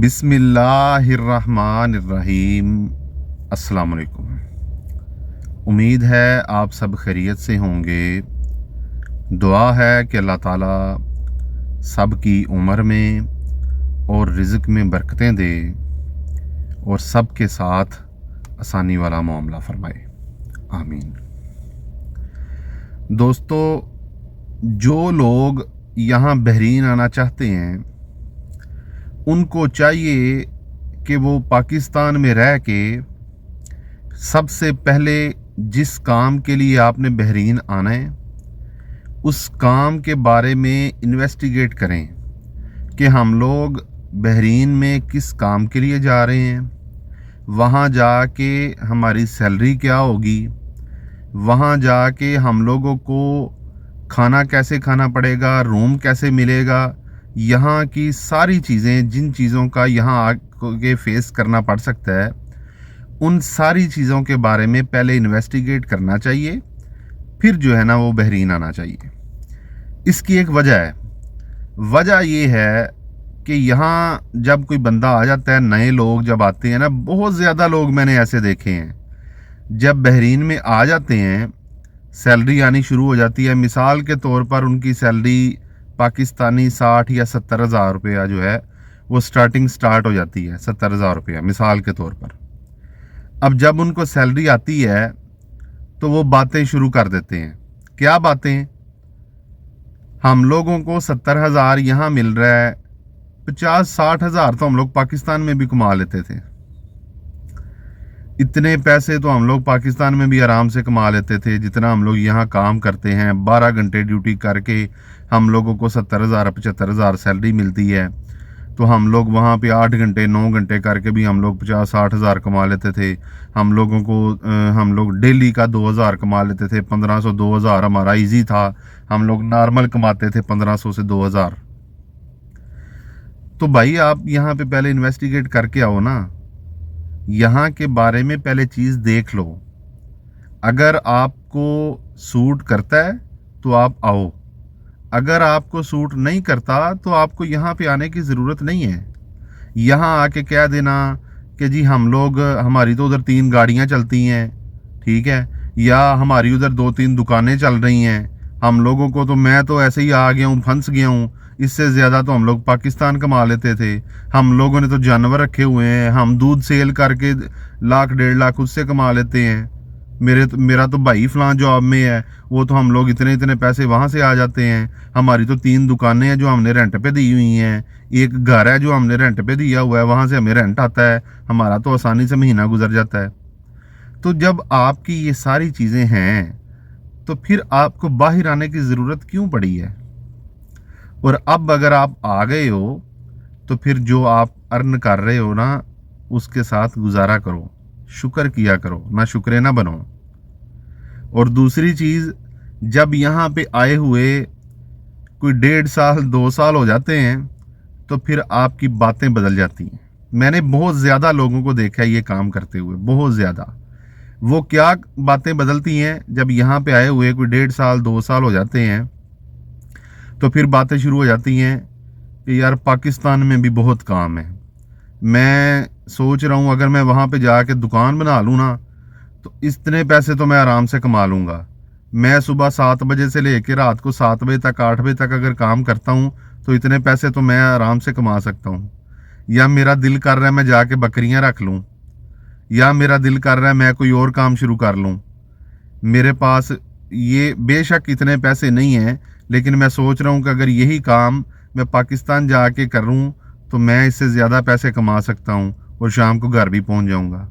बिस्मिल्लाहिर्रहमानिर्रहीम। अस्सलाम वालेकुम। उम्मीद है आप सब खैरियत से होंगे। दुआ है कि अल्लाह ताला सब की उम्र में और रिज़्क में बरकतें दे और सब के साथ आसानी वाला मामला फरमाए, आमीन। दोस्तों, जो लोग यहाँ बहरीन आना चाहते हैं उनको चाहिए कि वो पाकिस्तान में रह के सबसे पहले जिस काम के लिए आपने बहरीन आना है उस काम के बारे में इन्वेस्टिगेट करें कि हम लोग बहरीन में किस काम के लिए जा रहे हैं, वहाँ जाके हमारी सैलरी क्या होगी, वहाँ जाके हम लोगों को खाना कैसे खाना पड़ेगा, रूम कैसे मिलेगा, यहाँ की सारी चीज़ें, जिन चीज़ों का यहाँ आके फेस करना पड़ सकता है, उन सारी चीज़ों के बारे में पहले इन्वेस्टिगेट करना चाहिए, फिर जो है ना वो बहरीन आना चाहिए। इसकी एक वजह ये है कि यहाँ जब कोई बंदा आ जाता है, नए लोग जब आते हैं ना, बहुत ज़्यादा लोग मैंने ऐसे देखे हैं, जब बहरीन में आ जाते हैं सैलरी आनी शुरू हो जाती है। मिसाल के तौर पर उनकी सैलरी पाकिस्तानी 60 या 70 हज़ार रुपया जो है वो स्टार्ट हो जाती है, 70 हज़ार रुपया मिसाल के तौर पर। अब जब उनको सैलरी आती है तो वो बातें शुरू कर देते हैं। क्या बातें? हम लोगों को 70 हज़ार यहाँ मिल रहा है, 50-60 हज़ार तो हम लोग पाकिस्तान में भी कमा लेते थे। इतने पैसे तो हम लोग पाकिस्तान में भी आराम से कमा लेते थे जितना हम लोग यहाँ काम करते हैं। 12 घंटे ड्यूटी करके हम लोगों को 70 हज़ार 75 हज़ार सैलरी मिलती है, तो हम लोग वहाँ पे 8 घंटे 9 घंटे करके भी हम लोग 50-60 हज़ार कमा लेते थे। हम लोग डेली का 2,000 कमा लेते थे। 1500 2,000 हमारा इजी था। हम लोग नॉर्मल कमाते थे 1500 से 2,000। तो भाई आप यहाँ पे पहले इन्वेस्टिगेट करके आओ ना, यहाँ के बारे में पहले चीज़ देख लो। अगर आपको सूट करता है तो आप आओ, अगर आपको सूट नहीं करता तो आपको यहाँ पे आने की ज़रूरत नहीं है। यहाँ आके कह देना कि जी हमारी तो उधर 3 गाड़ियाँ चलती हैं, ठीक है, या हमारी उधर 2-3 दुकानें चल रही हैं, हम लोगों को तो, मैं तो ऐसे ही आ गया हूँ, फंस गया हूँ, इससे ज़्यादा तो हम लोग पाकिस्तान कमा लेते थे। हम लोगों ने तो जानवर रखे हुए हैं, हम दूध सेल करके 1-1.5 लाख उससे कमा लेते हैं। मेरा तो भाई फलां जॉब में है, वो तो हम लोग इतने पैसे वहाँ से आ जाते हैं। हमारी तो 3 दुकानें हैं जो हमने रेंट पे दी हुई हैं, एक घर है जो हमने रेंट पे दिया हुआ है, वहाँ से हमें रेंट आता है, हमारा तो आसानी से महीना गुजर जाता है। तो जब आपकी ये सारी चीज़ें हैं तो फिर आपको बाहर आने की ज़रूरत क्यों पड़ी है? और अब अगर आप आ गए हो तो फिर जो आप अर्न कर रहे हो ना उसके साथ गुजारा करो, शुक्र किया करो, ना शुक्रे ना बनो। और दूसरी चीज़, जब यहाँ पे आए हुए कोई 1.5 साल 2 साल हो जाते हैं तो फिर आपकी बातें बदल जाती हैं। मैंने बहुत ज़्यादा लोगों को देखा है ये काम करते हुए, बहुत ज़्यादा। वो क्या बातें बदलती हैं, जब यहाँ पे आए हुए कोई 1.5 साल 2 साल हो जाते हैं तो फिर बातें शुरू हो जाती हैं कि यार पाकिस्तान में भी बहुत काम है, मैं सोच रहा हूँ अगर मैं वहाँ पे जाके दुकान बना लूँ ना तो इतने पैसे तो मैं आराम से कमा लूँगा। मैं सुबह 7 बजे से लेकर रात को 7 बजे तक 8 बजे तक अगर काम करता हूँ तो इतने पैसे तो मैं आराम से कमा सकता हूँ। या मेरा दिल कर रहा है मैं जाके बकरियाँ रख लूँ, या मेरा दिल कर रहा है मैं कोई और काम शुरू कर लूँ। मेरे पास ये बेशक इतने पैसे नहीं हैं, लेकिन मैं सोच रहा हूँ कि अगर यही काम मैं पाकिस्तान जाके करूँ तो मैं इससे ज़्यादा पैसे कमा सकता हूँ और शाम को घर भी पहुँच जाऊँगा।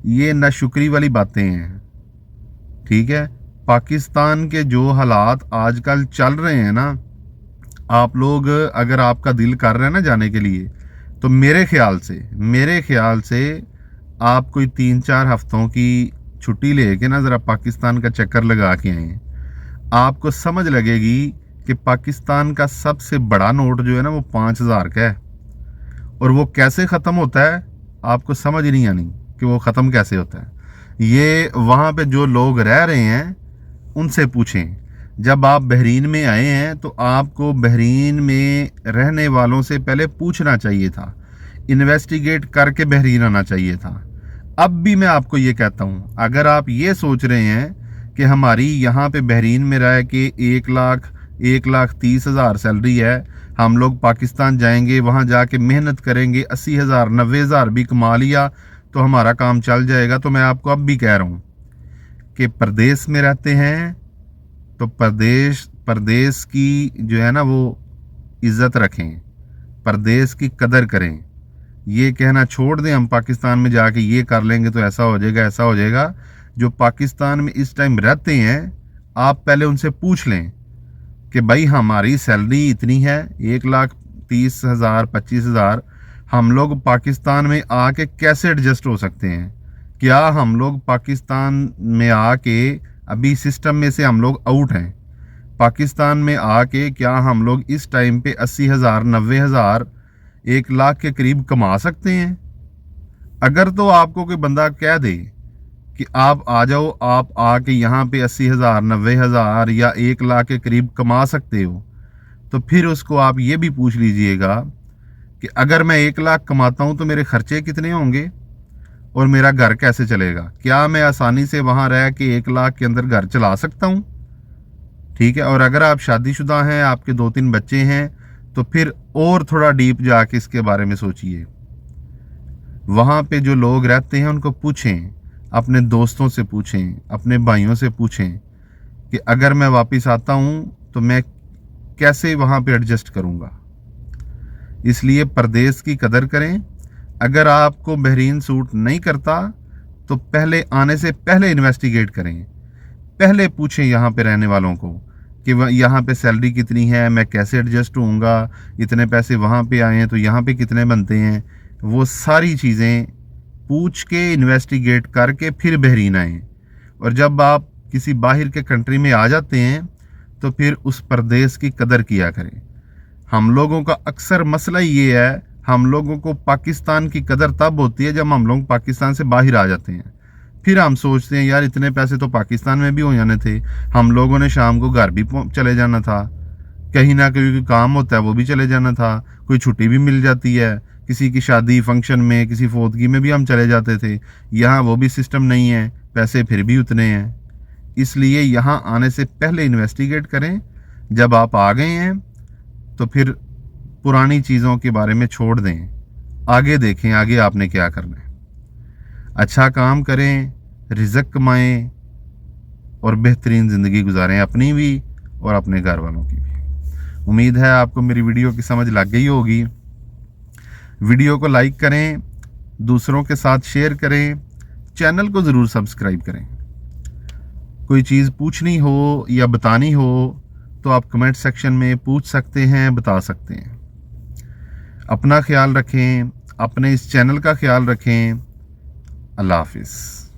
ये नाशुक्री वाली बातें हैं, ठीक है। पाकिस्तान के जो हालात आजकल चल रहे हैं ना, आप लोग अगर आपका दिल कर रहा है ना जाने के लिए तो मेरे ख्याल से आप कोई 3-4 हफ्तों की छुट्टी लेके ना ज़रा पाकिस्तान का चक्कर लगा के आएँ। आपको समझ लगेगी कि पाकिस्तान का सबसे बड़ा नोट जो है ना वो 5,000 का है, और वो कैसे ख़त्म होता है आपको समझ नहीं आनी कि वो ख़त्म कैसे होता है। ये वहाँ पे जो लोग रह रहे हैं उनसे पूछें। जब आप बहरीन में आए हैं तो आपको बहरीन में रहने वालों से पहले पूछना चाहिए था। इन्वेस्टिगेट करके बहरीन आना चाहिए था। अब भी मैं आपको ये कहता हूँ, अगर आप ये सोच रहे हैं कि हमारी यहाँ पे बहरीन में रह के 1,30,000 सैलरी है, हम लोग पाकिस्तान जाएंगे, वहाँ जाके मेहनत करेंगे, 80,000 90,000 भी कमा लिया तो हमारा काम चल जाएगा, तो मैं आपको अब भी कह रहा हूँ कि प्रदेश में रहते हैं तो प्रदेश की जो है ना वो इज़्ज़त रखें, प्रदेश की कदर करें। ये कहना छोड़ दें हम पाकिस्तान में जाके ये कर लेंगे तो ऐसा हो जाएगा, ऐसा हो जाएगा। जो पाकिस्तान में इस टाइम रहते हैं, आप पहले उनसे पूछ लें कि भाई हमारी सैलरी इतनी है, 1,30,000 25,000, हम लोग पाकिस्तान में आके कैसे एडजस्ट हो सकते हैं? क्या हम लोग पाकिस्तान में आके अभी सिस्टम में से हम लोग आउट हैं? पाकिस्तान में आके क्या हम लोग इस टाइम पे 80,000 90,000 1,00,000 के करीब कमा सकते हैं? अगर तो आपको कोई बंदा कह दे कि आप आ जाओ, आप आके यहाँ पे 80,000 90,000 या 1,00,000 के करीब कमा सकते हो, तो फिर उसको आप ये भी पूछ लीजिएगा कि अगर मैं 1,00,000 कमाता हूँ तो मेरे खर्चे कितने होंगे और मेरा घर कैसे चलेगा? क्या मैं आसानी से वहाँ रह के 1,00,000 के अंदर घर चला सकता हूँ? ठीक है। और अगर आप शादीशुदा हैं, आपके 2-3 बच्चे हैं, तो फिर और थोड़ा डीप जाके इसके बारे में सोचिए। वहाँ पे जो लोग रहते हैं उनको पूछें, अपने दोस्तों से पूछें, अपने भाइयों से पूछें कि अगर मैं वापस आता हूँ तो मैं कैसे वहाँ पे एडजस्ट करूँगा। इसलिए प्रदेश की कदर करें। अगर आपको बहरीन सूट नहीं करता तो पहले आने से पहले इन्वेस्टिगेट करें, पहले पूछें यहाँ पे रहने वालों को कि यहाँ पे सैलरी कितनी है, मैं कैसे एडजस्ट होऊंगा, इतने पैसे वहाँ पे आए हैं तो यहाँ पे कितने बनते हैं। वो सारी चीज़ें पूछ के इन्वेस्टिगेट करके फिर बहरीन आएँ। और जब आप किसी बाहर के कंट्री में आ जाते हैं तो फिर उस प्रदेश की कदर किया करें। हम लोगों का अक्सर मसला ये है, हम लोगों को पाकिस्तान की कदर तब होती है जब हम लोग पाकिस्तान से बाहर आ जाते हैं। फिर हम सोचते हैं यार इतने पैसे तो पाकिस्तान में भी हो जाने थे, हम लोगों ने शाम को घर भी चले जाना था, कहीं ना कहीं काम होता है वो भी चले जाना था, कोई छुट्टी भी मिल जाती है, किसी की शादी फंक्शन में, किसी फोतगी में भी हम चले जाते थे। यहाँ वो भी सिस्टम नहीं है, पैसे फिर भी उतने हैं। इसलिए यहाँ आने से पहले इन्वेस्टिगेट करें। जब आप आ गए हैं तो फिर पुरानी चीज़ों के बारे में छोड़ दें, आगे देखें आगे आपने क्या करना है। अच्छा काम करें, रिज़्क़ कमाएं और बेहतरीन ज़िंदगी गुजारें, अपनी भी और अपने घर वालों की भी। उम्मीद है आपको मेरी वीडियो की समझ लग गई होगी। वीडियो को लाइक करें, दूसरों के साथ शेयर करें, चैनल को ज़रूर सब्सक्राइब करें। कोई चीज़ पूछनी हो या बतानी हो तो आप कमेंट सेक्शन में पूछ सकते हैं, बता सकते हैं। अपना ख्याल रखें, अपने इस चैनल का ख्याल रखें। अल्लाह हाफिज़।